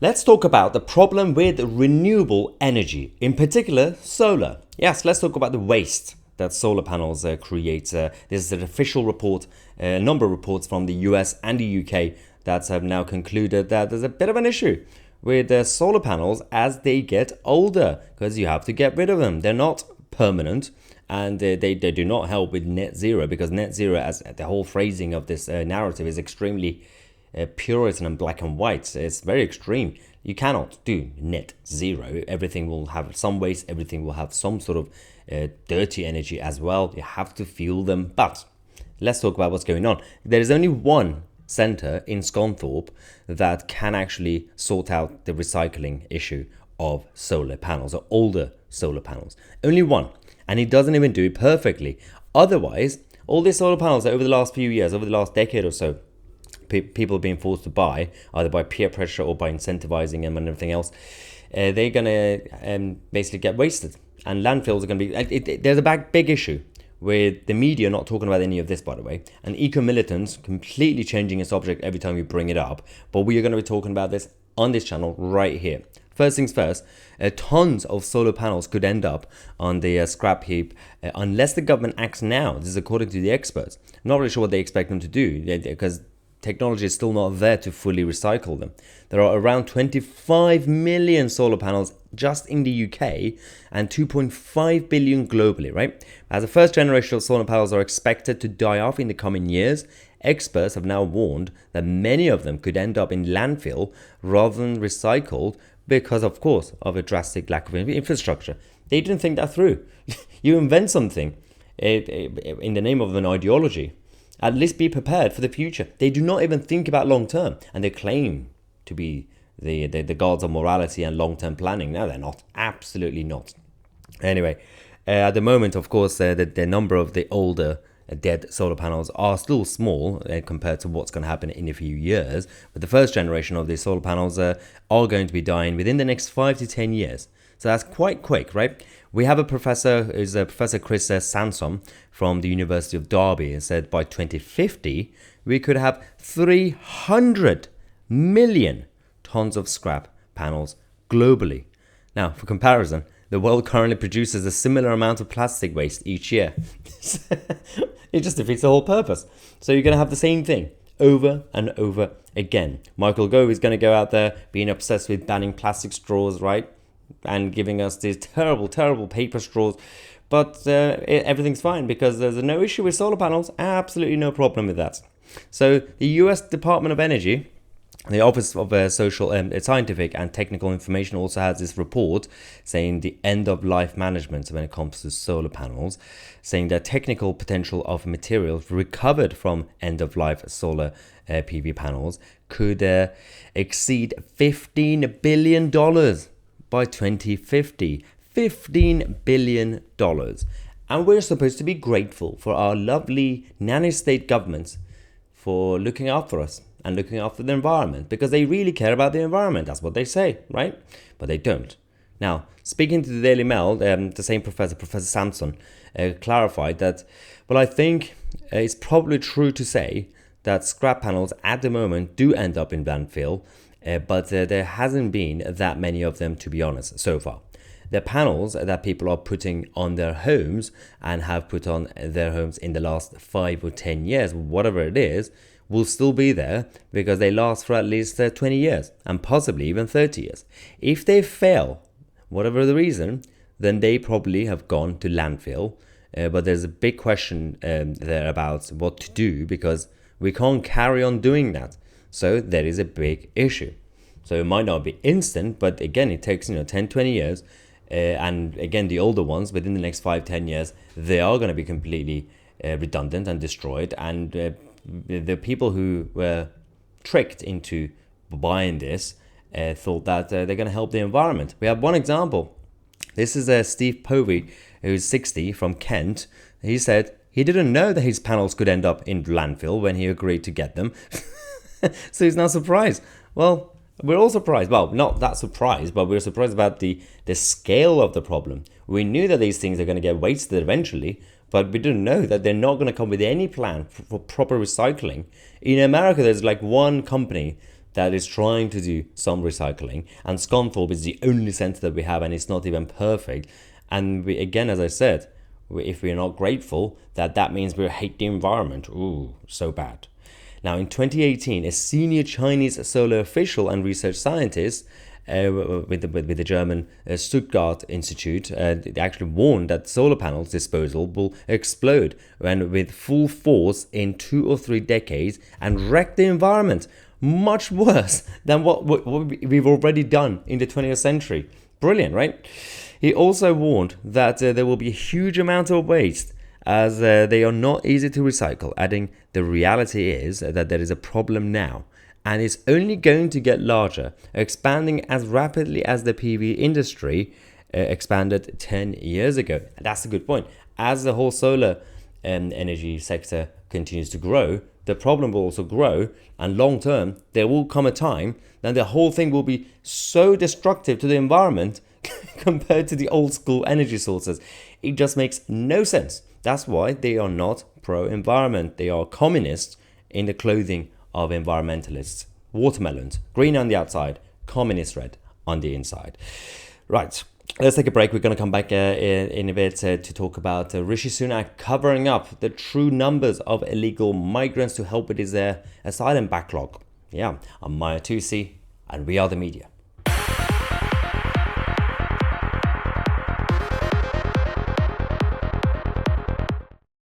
Let's talk about the problem with renewable energy, in particular solar. Yes, let's talk about the waste that solar panels create. This is an official report, a number of reports from the US and the UK that have now concluded that there's a bit of an issue with solar panels as they get older, because you have to get rid of them. They're not permanent, and they do not help with net zero, because net zero, as the whole phrasing of this narrative, is extremely Puritan and black and white. It's very extreme. You cannot do net zero. Everything will have some waste, everything will have some sort of dirty energy as well. You have to fuel them. But let's talk about what's going on. There is only one centre in Scunthorpe that can actually sort out the recycling issue of solar panels, or older solar panels. Only one. And he doesn't even do it perfectly. Otherwise, all these solar panels that over the last few years, over the last decade or so, people being forced to buy, either by peer pressure or by incentivizing them and everything else, they're going to basically get wasted. And landfills are going to be... there's a big issue with the media not talking about any of this, by the way, and eco-militants completely changing its object every time we bring it up. But we are going to be talking about this on this channel right here. First things first, tons of solar panels could end up on the scrap heap unless the government acts now. This is according to the experts. I'm not really sure what they expect them to do, because technology is still not there to fully recycle them. There are around 25 million solar panels just in the UK and 2.5 billion globally, right? As the first generation of solar panels are expected to die off in the coming years, experts have now warned that many of them could end up in landfill rather than recycled because, of course, of a drastic lack of infrastructure. They didn't think that through. You invent something in the name of an ideology, at least be prepared for the future. They do not even think about long term, and they claim to be the gods of morality and long-term planning. No, they're not. Absolutely not. Anyway, at the moment, of course, the number of the older dead solar panels are still small compared to what's going to happen in a few years. But the first generation of these solar panels are going to be dying within the next 5 to 10 years. So that's quite quick, right? We have a professor, who's Professor Chris Sansom from the University of Derby, and said by 2050, we could have 300 million tons of scrap panels globally. Now, for comparison, the world currently produces a similar amount of plastic waste each year. It just defeats the whole purpose. So you're going to have the same thing over and over again. Michael Gove is going to go out there being obsessed with banning plastic straws, right? And giving us these terrible, terrible paper straws. But everything's fine because there's no issue with solar panels. Absolutely no problem with that. So the US Department of Energy, the Office of Scientific and Technical Information, also has this report saying the end-of-life management when it comes to solar panels, saying that technical potential of materials recovered from end-of-life solar PV panels could exceed $15 billion by 2050. $15 billion. And we're supposed to be grateful for our lovely nanny-state governments for looking out for us and looking after the environment, because they really care about the environment. That's what they say, right? But they don't. Now, speaking to the Daily Mail, the same Professor Sampson, clarified that, well, I think it's probably true to say that scrap panels at the moment do end up in landfill, but there hasn't been that many of them, to be honest, so far. The panels that people are putting on their homes and have put on their homes in the last 5 or 10 years, whatever it is, will still be there because they last for at least 20 years and possibly even 30 years. If they fail, whatever the reason, then they probably have gone to landfill. But there's a big question there about what to do, because we can't carry on doing that. So there is a big issue. So it might not be instant, but again, it takes 10, 20 years. And again, the older ones, within the next 5, 10 years, they are going to be completely redundant and destroyed. And the people who were tricked into buying this thought that they're going to help the environment. We have one example. This is Steve Povey, who's 60, from Kent. He said he didn't know that his panels could end up in landfill when he agreed to get them. So he's now surprised. Well, we're all surprised. Well, not that surprised, but we're surprised about the scale of the problem. We knew that these things are going to get wasted eventually, but we didn't know that they're not going to come with any plan for proper recycling. In America, there's like one company that is trying to do some recycling, and Scunthorpe is the only centre that we have, and it's not even perfect. And we, again, as I said, if we're not grateful, that means we hate the environment. Ooh, so bad. Now, in 2018, a senior Chinese solar official and research scientist with the German Stuttgart Institute actually warned that solar panels disposal will explode with full force in 2 or 3 decades and wreck the environment much worse than what we've already done in the 20th century. Brilliant, right? He also warned that there will be a huge amount of waste as they are not easy to recycle, adding the reality is that there is a problem now and it's only going to get larger, expanding as rapidly as the PV industry expanded 10 years ago. That's a good point. As the whole solar energy sector continues to grow, the problem will also grow, and long term, there will come a time that the whole thing will be so destructive to the environment compared to the old school energy sources. It just makes no sense. That's why they are not pro-environment. They are communists in the clothing of environmentalists. Watermelons, green on the outside, communist red on the inside. Right, let's take a break. We're going to come back in a bit to talk about Rishi Sunak covering up the true numbers of illegal migrants to help with his asylum backlog. Yeah, I'm Mahyar Tousi, and we are the media.